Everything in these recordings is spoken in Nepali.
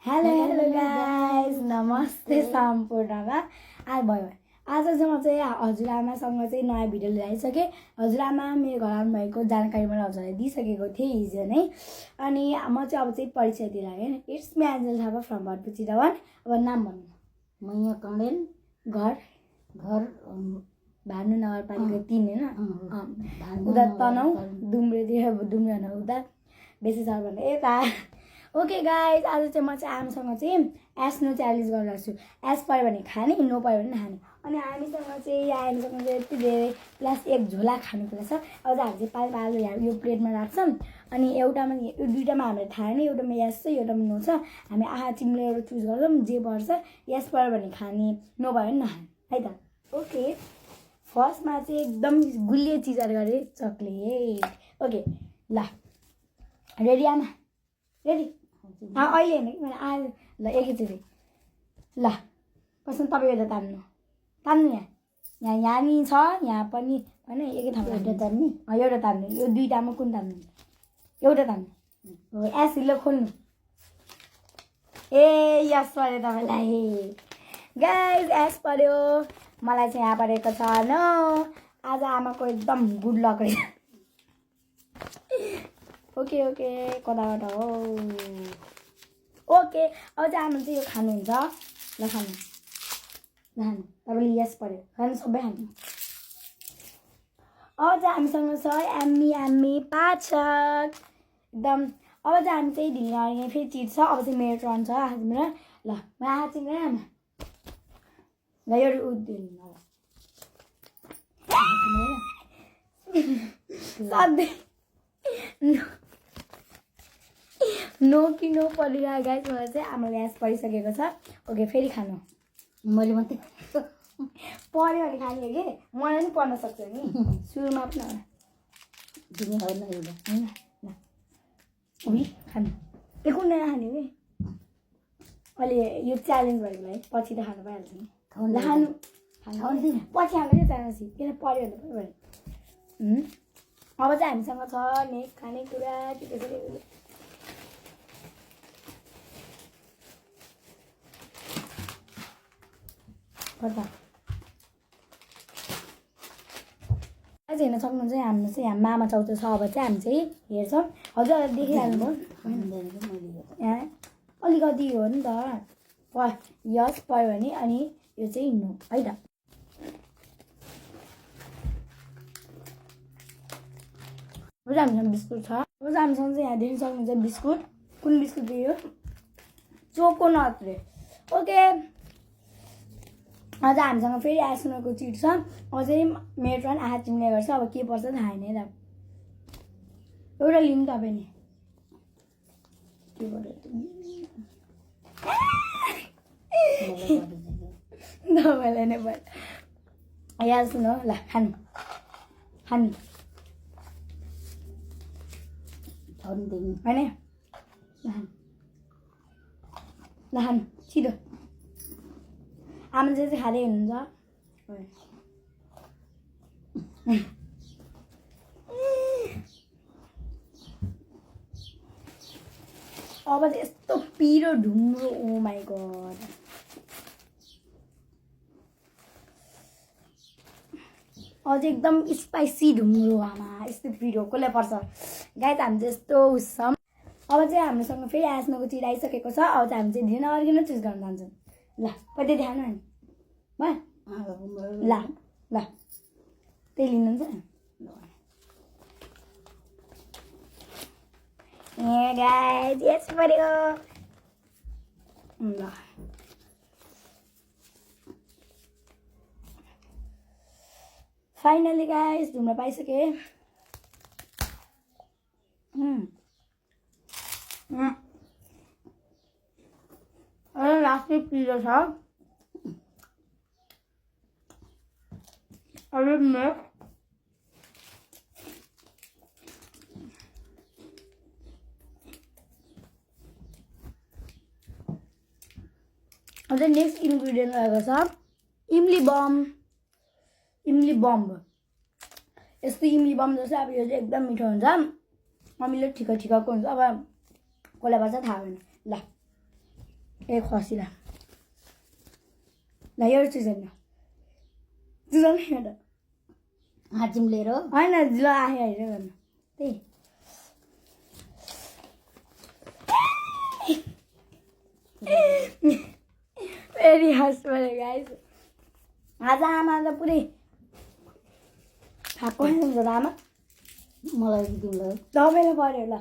हेलो गाइस नमस्ते सम्पूर्णमा आज भयो आज चाहिँ म चाहिँ हजुरआमासँग चाहिँ नयाँ भिडियो लिएर आइसकेँ। हजुरआमा मेरो घरमा भएको जानकारी मैले हजुरलाई दिइसकेको थिएँ हिजो नै। अनि म चाहिँ अब चाहिँ परिचय दिएर आएँ। It's me Angel Thapa from Bhatpuchi Dawan. अब नाम भन्नु। म यहाँ कणेल घर घर भानु नगरपालिका 3 हैन उता तनौ दुम्रेतिर दुम्रे उता बेसी छ भने यता। ओके गाइज आज चाहिँ म चाहिँ आमासँग चाहिँ एस नो च्यालेन्ज गरिरहेको छु। एस पऱ्यो भने खाने, नो पऱ्यो भने नखाने। अनि हामीसँग चाहिँ यति धेरै प्लस एक झोला खानुपर्छ। अब चाहिँ हामी चाहिँ पाल पाल यो प्लेटमा राख्छौँ। अनि एउटामा यो दुईटामा हामीले थाहा नै, एउटामा यस छ एउटामा नो छ। हामी आहा चिम्ले एउटा चुज गर्छौँ जे पर्छ। यस पऱ्यो भने खाने, नो भयो भने नखाने है त। ओके फर्स्टमा चाहिँ एकदम गुलियो चिजहरू गरे चक्लेट। ओके ल रेडी आमा रेडी अहिले होइन कि मैले आज ल एकैचोटि ल कसम तपाईँ एउटा तान्नु तान्नु यहाँ यहाँ नि छ यहाँ पनि होइन एकै ठाउँमा एउटा तान्ने एउटा तान्नु। यो दुईटामा कुन तान्नु? एउटा तान्नु हो। एस हिलो खोल्नु। ए यस पऱ्यो तपाईँलाई गाइज एस पऱ्यो। मलाई चाहिँ यहाँ परेको छ न। आज आमाको एकदम गुड लक रहेछ। ओके ओके कताबाट हो। ओके अब चाहिँ आमा चाहिँ यो खानुहुन्छ ल खानु खानु तपाईँले यस पऱ्यो खानु सबै खानु। अब चाहिँ हामीसँग छ एम्मी पाचक एकदम। अब चाहिँ हामी चाहिँ ढिलो फेरि चिज छ। अब चाहिँ मेरो टर्न छ हातमा ल म हात चिम्ले आमा ल यो उद्दिनु सधैँ नो कि नो परिरहेको गाइस। मलाई चाहिँ आमाले एस परिसकेको छ। ओके फेरि खानु मैले मात्रै पऱ्यो भने खाने हो कि मलाई पनि पर्न सक्छ नि सुरुमा पनि तिमी होइन एउटा होइन ल उही खानु त्यो कुन खाने हो कि अहिले यो च्यालेन्ज भएको है पछि त खानु पाइहाल्छ नि। ल खानु खानु पछि खानु क्या चाहन्छु किन पऱ्यो भने अब चाहिँ हामीसँग छ नेक्स्ट खानेकुरा के के आज हेर्न सक्नुहुन्छ हाम्रो चाहिँ यहाँ मामा चौथो छ। अब चाहिँ हामी चाहिँ हेर्छौँ। हजुर देखिहाल्नु भयो यहाँ अलिकति हो नि त यस पऱ्यो भने अनि यो चाहिँ नो है त। अब हामीसँग बिस्कुट छ। अब हामीसँग चाहिँ यहाँ देख्न सक्नुहुन्छ बिस्कुट। कुन बिस्कुट दियो? चोकोनट रे। ओके अझ हामीसँग फेरि एसनको चिट छ। अझै मेरो टर्न आहा चिम्ले गर्छ। अब के पर्छ थाहा छैन त। एउटा लिनु तपाईँ नि के तपाईँलाई नै भयो यहाँ सुन ल खानु खानु होइन ल खानु छिटो। आमा चाहिँ खाँदै हुनुहुन्छ। अब चाहिँ यस्तो पिरो ढुङ्ग्रो ओ माई गड। अझै एकदम स्पाइसी ढुङ्ग्रो आमा यस्तो पिरो कसलाई पर्छ गाई त हामी चाहिँ यस्तो उस्छौँ। अब चाहिँ हामीसँग फेरि एस्नको चिज आइसकेको छ। अब चाहिँ हामी चाहिँ ढिलो नअर्किन चुज गर्न जान्छौँ। ल कतै देखाउनु नि ल ल त्यही लिनुहुन्छ ए गाइस यस पऱ्यो ल फाइनली गाइस ढुङ्गा पाइसकेँ। लास्टै पिरो छ। अरे नेक्स्ट अझै नेक्स्ट इन्ग्रिडियन्ट रहेको छ इमली बम। यस्तो इमली बम जस्तो अब यो चाहिँ एकदम मिठो हुन्छ। अमिलो ठिक्क ठिक्कको हुन्छ। अब कसलाई पर्छ थाहा भएन ल ए खसीलाई ल एउटा चुजन चुजन एउटा हाजिम लिएर हो होइन ल आयो हेरेर गर्नु त्यही फेरि हाँस पऱ्यो गाइस आज आमा त पुरै खाएको हुन्छ त आमा मलाई दिउँ ल तपाईँलाई पऱ्यो ल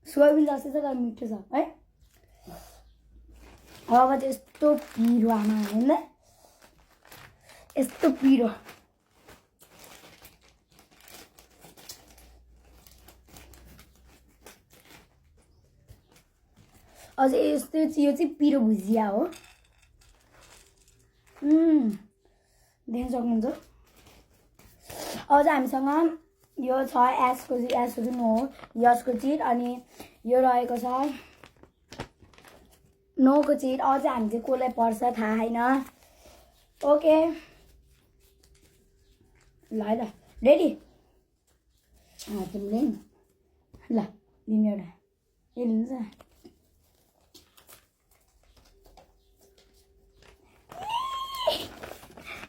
सोयाबिन जस्तै छ तर मिठो छ है अब चाहिँ यस्तो पिरो आमा होइन यस्तो पिरो अझै यस्तो यो चाहिँ पिरो भुजिया हो देख्न सक्नुहुन्छ अझ हामीसँग यो छ एसको जुन हो यसको चिट अनि यो रहेको छ नौको चिट अझ हामी चाहिँ कसलाई पर्छ थाहा छैन ओके ल है त रेडी हाजिम लिउँ ल लिनु एउटा ए लिन्छ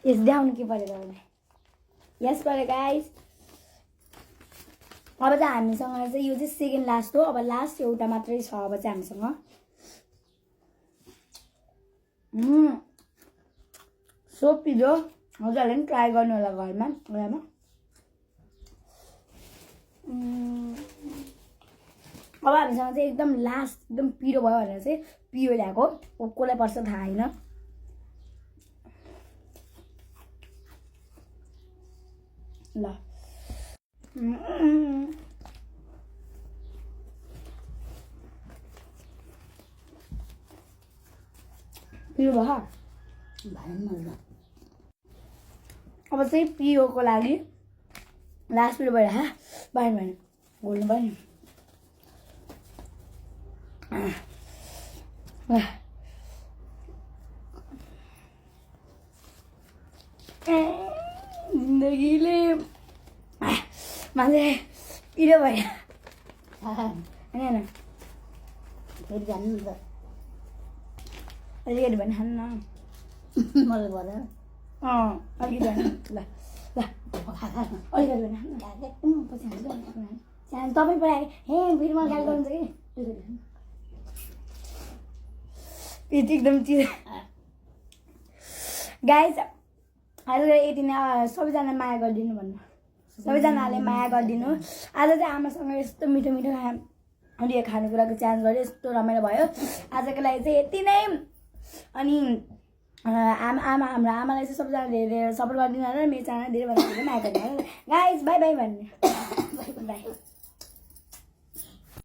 यस देखाउनु के पऱ्यो तपाईँलाई यस पऱ्यो गाइस अब चाहिँ हामीसँग चाहिँ यो चाहिँ सेकेन्ड लास्ट हो अब लास्ट एउटा मात्रै छ अब चाहिँ हामीसँग सो पिरो हजुरहरूले पनि ट्राई गर्नु होला घरमा घरमा अब हामीसँग चाहिँ एकदम लास्ट एकदम पिरो भयो भनेर चाहिँ पिरो ल्याएको कसलाई पर्छ थाहा छैन ल पिरो भयो भाइमा अब चाहिँ पिरोको लागि लास्ट पिरो भएर भएन भएन घोल्नु पऱ्यो नि जिन्दगीले मान्छे पिरो भयो होइन फेरि जानु नि त अलिकति भने खानु न मलाई भएर अलिकति भने ल ल अलिकति भने खानु पछि खान्छ तपाईँ पढाए हे फेरि मलाई गाली गर्नुहुन्छ कि यो चाहिँ एकदम चिज गाइस आज यति नै सबैजना माया गरिदिनु भन्नु सबैजनाले माया गरिदिनु आज चाहिँ आमासँग यस्तो मिठो मिठो उयो खानेकुराको च्यालेन्ज गऱ्यो यस्तो रमाइलो भयो आजको लागि चाहिँ यति नै अनि हाम्रो आमालाई चाहिँ सबैजना धेरै सपोर्ट गरिदिनु होला मेरो च्यानल धेरैभन्दा धेरै माया गरिदिनु होला गाइस बाई बाई भन्ने बाई बाई